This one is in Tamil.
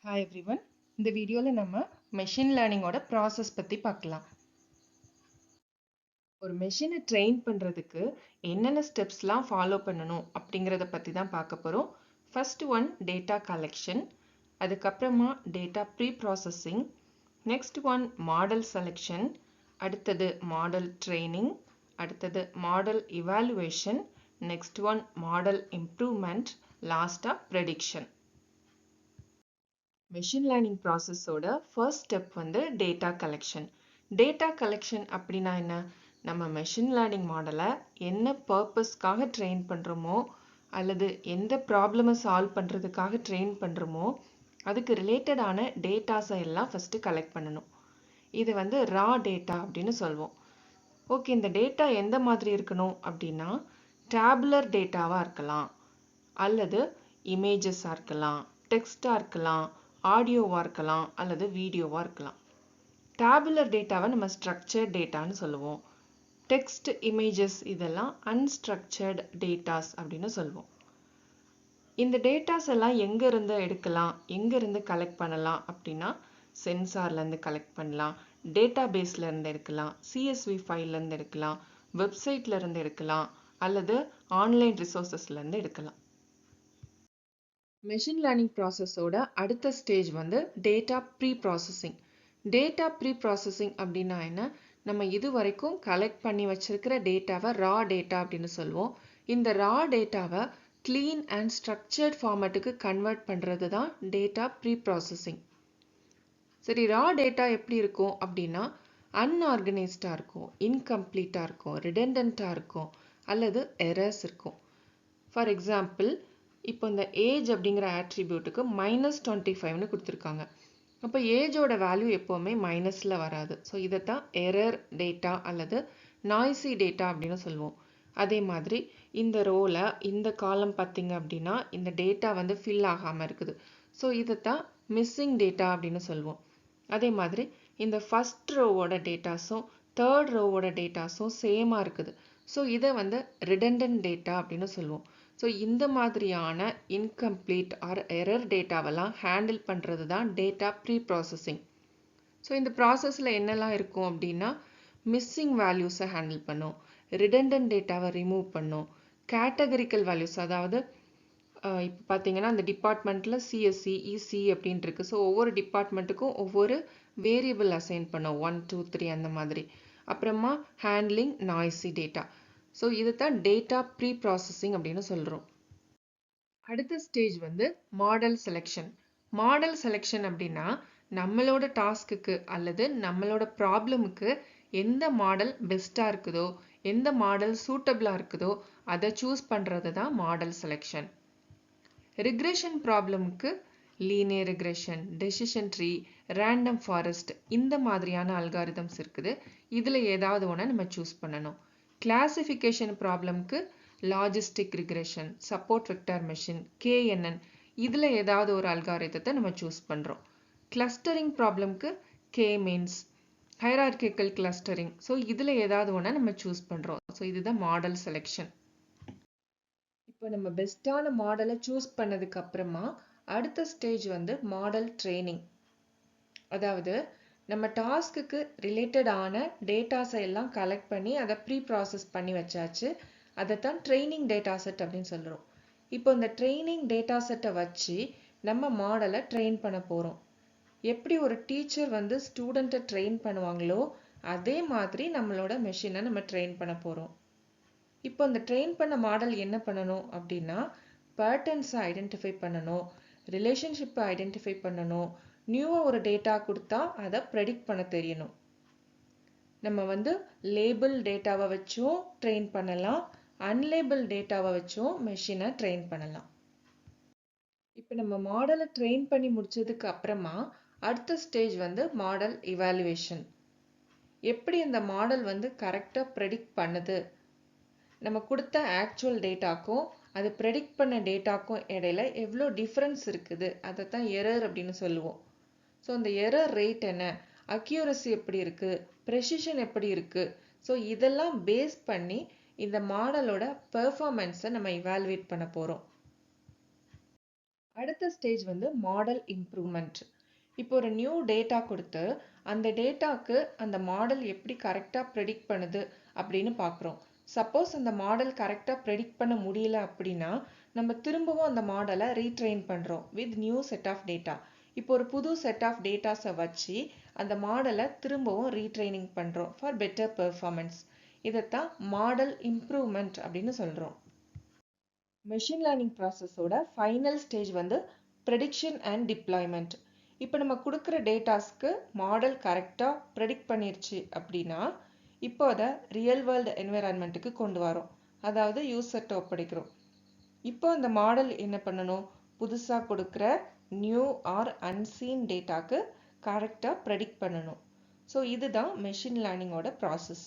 Hi everyone. இந்த வீடியோல நம்ம மெஷின் லேர்னிங்கோட ப்ராசஸ் பத்தி பார்க்கலாம். ஒரு மெஷினை ட்ரெயின் பண்றதுக்கு என்னென்ன ஸ்டெப்ஸ்லாம் ஃபாலோ பண்ணணும் அப்படிங்கிறத பத்தி தான் பார்க்க போறோம். ஃபர்ஸ்ட் ஒன் டேட்டா கலெக்ஷன், அதுக்கப்புறமா data pre processing, next one model selection, அடுத்தது மாடல் ட்ரெய்னிங், அடுத்தது model evaluation, next one model improvement, லாஸ்டா ப்ரெடிக்ஷன். மெஷின் லேர்னிங் ப்ராசஸோட ஃபர்ஸ்ட் ஸ்டெப் வந்து டேட்டா கலெக்ஷன். டேட்டா கலெக்ஷன் அப்படின்னா என்ன? நம்ம மெஷின் லேர்னிங் மாடலை என்ன பர்பஸ்க்காக ட்ரெயின் பண்ணுறோமோ அல்லது எந்த ப்ராப்ளமை சால்வ் பண்ணுறதுக்காக ட்ரெயின் பண்ணுறோமோ அதுக்கு ரிலேட்டடான டேட்டாஸை எல்லாம் ஃபஸ்ட்டு கலெக்ட் பண்ணணும். இது வந்து ரா டேட்டா அப்படின்னு சொல்வோம். ஓகே, இந்த டேட்டா எந்த மாதிரி இருக்கணும் அப்படின்னா டேபுலர் டேட்டாவாக இருக்கலாம், அல்லது இமேஜஸாக இருக்கலாம், டெக்ஸ்டாக இருக்கலாம், ஆடியோவாக இருக்கலாம், அல்லது வீடியோவாக இருக்கலாம். டேபுலர் டேட்டாவை நம்ம ஸ்ட்ரக்சர்ட் டேட்டான்னு சொல்லுவோம். டெக்ஸ்ட், இமேஜஸ் இதெல்லாம் அன்ஸ்ட்ரக்சர்ட் டேட்டாஸ் அப்படின்னு சொல்லுவோம். இந்த டேட்டாஸ் எல்லாம் எங்கேருந்து எடுக்கலாம், எங்கேருந்து கலெக்ட் பண்ணலாம் அப்படின்னா சென்சார்லேருந்து கலெக்ட் பண்ணலாம், டேட்டா பேஸ்லேருந்து எடுக்கலாம், சிஎஸ்வி ஃபைல்லேருந்து எடுக்கலாம், வெப்சைட்லேருந்து எடுக்கலாம், அல்லது ஆன்லைன் ரிசோர்ஸஸ்லேருந்து எடுக்கலாம். மெஷின் லேர்னிங் ப்ராசஸோட அடுத்த ஸ்டேஜ் வந்து data pre processing. Data pre processing அப்படின்னா என்ன? நம்ம இது வரைக்கும் கலெக்ட் பண்ணி வச்சிருக்கிற டேட்டாவை ரா டேட்டா அப்படின்னு சொல்லுவோம். இந்த ரா டேட்டாவை க்ளீன் அண்ட் ஸ்ட்ரக்சர்ட் ஃபார்மேட்டுக்கு கன்வெர்ட் பண்ணுறது தான் டேட்டா ப்ரீ ப்ராசஸிங். சரி, ரா டேட்டா எப்படி இருக்கும் அப்படின்னா அன்ஆர்கனைஸ்டாக இருக்கும், இன்கம்ப்ளீட்டாக இருக்கும், ரிடண்டண்ட்டாக இருக்கும், அல்லது எரர்ஸ் இருக்கும். ஃபார் எக்ஸாம்பிள், இப்போ இந்த ஏஜ் அப்படிங்கிற ஆட்ரிபியூட்டுக்கு -25ன்னு கொடுத்துருக்காங்க. அப்போ ஏஜோட வேல்யூ எப்போவுமே மைனஸில் வராது. ஸோ இதைத்தான் எரர் டேட்டா அல்லது நாய்ஸி டேட்டா அப்படின்னு சொல்லுவோம். அதே மாதிரி இந்த ரோவில் இந்த காலம் பார்த்தீங்க அப்படின்னா இந்த டேட்டா வந்து ஃபில் ஆகாமல் இருக்குது. ஸோ இதைத்தான் மிஸ்ஸிங் டேட்டா அப்படின்னு சொல்லுவோம். அதே மாதிரி இந்த ஃபர்ஸ்ட் ரோவோட டேட்டாஸும் தேர்ட் ரோவோட டேட்டாஸும் சேமாக இருக்குது. ஸோ இதை வந்து ரிடண்டன்ட் டேட்டா அப்படின்னு சொல்லுவோம். ஸோ இந்த மாதிரியான இன்கம்ப்ளீட் ஆர் எரர் டேட்டாவெல்லாம் ஹேண்டில் பண்ணுறது தான் டேட்டா ப்ரீ ப்ராசஸிங். ஸோ இந்த ப்ராசஸில் என்னெல்லாம் இருக்கும் அப்படின்னா மிஸ்ஸிங் வேல்யூஸை ஹேண்டில் பண்ணும், ரிடண்டன்ட் டேட்டாவை ரிமூவ் பண்ணும், கேட்டகரிக்கல் வேல்யூஸ், அதாவது இப்போ பார்த்தீங்கன்னா அந்த டிபார்ட்மெண்ட்டில் சிஎஸ்சி, இசி அப்படின்ட்டு இருக்குது. ஸோ ஒவ்வொரு டிபார்ட்மெண்ட்டுக்கும் ஒவ்வொரு வேரியபிள் அசைன் பண்ணோம், 1, 2, 3 அந்த மாதிரி. அப்புறமா ஹேண்ட்லிங் நாய்ஸி டேட்டா. ஸோ இதுதான் டேட்டா ப்ரீ ப்ராசஸிங் அப்படின்னு சொல்கிறோம். அடுத்த ஸ்டேஜ் வந்து மாடல் செலெக்ஷன். மாடல் செலெக்ஷன் அப்படின்னா நம்மளோட டாஸ்க்குக்கு அல்லது நம்மளோட ப்ராப்ளமுக்கு எந்த மாடல் பெஸ்ட்டாக இருக்குதோ, எந்த மாடல் சூட்டபிளாக இருக்குதோ அதை சூஸ் பண்ணுறது தான் மாடல் செலெக்ஷன். ரிக்ரெஷன் ப்ராப்ளமுக்கு linear regression, decision tree, random forest இந்த மாதிரியான அல்காரிதம்ஸ் இருக்குது. இதில் ஏதாவது ஒன்று நம்ம சூஸ் பண்ணணும். கிளாசிஃபிகேஷன் ப்ராப்ளம்க்கு logistic regression, support vector machine, KNN இதில் ஏதாவது ஒரு அல்காரிதத்தை நம்ம சூஸ் பண்ணுறோம். கிளஸ்டரிங் ப்ராப்ளம்க்கு K means, hierarchical clustering. So இதில் ஏதாவது ஒன்று நம்ம சூஸ் பண்ணுறோம். ஸோ இதுதான் மாடல் செலெக்ஷன். இப்போ நம்ம பெஸ்ட்டான மாடலை சூஸ் பண்ணதுக்கு அப்புறமா அடுத்த ஸ்டேஜ் வந்து மாடல் ட்ரெய்னிங். அதாவது நம்ம டாஸ்க்குக்கு ரிலேட்டடான டேட்டாஸை எல்லாம் கலெக்ட் பண்ணி அதை ப்ரீ ப்ராசஸ் பண்ணி வச்சாச்சு. அதைத்தான் ட்ரெய்னிங் டேட்டா செட் அப்படின்னு சொல்கிறோம். இப்போ இந்த ட்ரெய்னிங் டேட்டா செட்டை வச்சு நம்ம மாடலை ட்ரெயின் பண்ண போகிறோம். எப்படி ஒரு டீச்சர் வந்து ஸ்டூடெண்ட்டை ட்ரெயின் பண்ணுவாங்களோ அதே மாதிரி நம்மளோட மெஷினை நம்ம ட்ரெயின் பண்ண போகிறோம். இப்போ இந்த ட்ரெயின் பண்ண மாடல் என்ன பண்ணணும் அப்படின்னா பேட்டர்ன்ஸை ஐடென்டிஃபை பண்ணணும், ரிலேஷன்ஷிப்பை ஐடென்டிஃபை பண்ணணும், நியூவாக ஒரு டேட்டா கொடுத்தா அதை ப்ரெடிக்ட் பண்ண தெரியணும். நம்ம வந்து லேபிள் டேட்டாவை வச்சும் ட்ரெயின் பண்ணலாம், அன்லேபிள் டேட்டாவை வச்சும் மெஷினை ட்ரெயின் பண்ணலாம். இப்போ நம்ம மாடலை ட்ரெயின் பண்ணி முடிச்சதுக்கு அப்புறமா அடுத்த ஸ்டேஜ் வந்து மாடல் இவாலுவேஷன். எப்படி இந்த மாடல் வந்து கரெக்டாக ப்ரெடிக்ட் பண்ணுது, நம்ம கொடுத்த ஆக்சுவல் டேட்டாக்கும் அது ப்ரெடிக்ட் பண்ண டேட்டாக்கும் இடையில எவ்வளோ டிஃப்ரென்ஸ் இருக்குது, அதை தான் எரர் அப்படின்னு சொல்லுவோம். ஸோ அந்த எரர் ரேட் என்ன, அக்யூரசி எப்படி இருக்குது, ப்ரெசிஷன் எப்படி இருக்குது, ஸோ இதெல்லாம் பேஸ் பண்ணி இந்த மாடலோட பெர்ஃபார்மன்ஸை நம்ம இவாலுவேட் பண்ண போகிறோம். அடுத்த ஸ்டேஜ் வந்து மாடல் இம்ப்ரூவ்மெண்ட். இப்போ ஒரு நியூ டேட்டா கொடுத்து அந்த டேட்டாக்கு அந்த மாடல் எப்படி கரெக்டாக ப்ரெடிக்ட் பண்ணுது அப்படின்னு பார்க்குறோம். சப்போஸ் அந்த மாடல் கரெக்டாக ப்ரெடிக்ட் பண்ண முடியல அப்படின்னா நம்ம திரும்பவும் அந்த மாடலை ரீட்ரெயின் பண்ணுறோம் with new set of data. இப்போ ஒரு புது செட் ஆஃப் டேட்டாஸை வச்சு அந்த மாடலை திரும்பவும் ரீட்ரெயினிங் பண்ணுறோம் ஃபார் பெட்டர் பெர்ஃபார்மன்ஸ். இதைத்தான் மாடல் இம்ப்ரூவ்மெண்ட் அப்படின்னு சொல்கிறோம். மெஷின் லேர்னிங் ப்ராசஸோட ஃபைனல் ஸ்டேஜ் வந்து ப்ரெடிக்ஷன் அண்ட் டிப்ளாய்மெண்ட். இப்போ நம்ம கொடுக்குற டேட்டாஸ்க்கு மாடல் கரெக்டாக ப்ரெடிக்ட் பண்ணிருச்சு அப்படின்னா இப்போ அதை ரியல் வேர்ல்டு என்விரான்மெண்ட்டுக்கு கொண்டு வரோம், அதாவது யூசர்கிட்ட ஒப்படைக்கிறோம். இப்போ அந்த மாடல் என்ன பண்ணணும், புதுசாக கொடுக்குற நியூ ஆர் அன்சீன் டேட்டாக்கு கரெக்டாக ப்ரெடிக்ட் பண்ணணும். ஸோ இதுதான் மெஷின் லேர்னிங்கோட ப்ராசஸ்.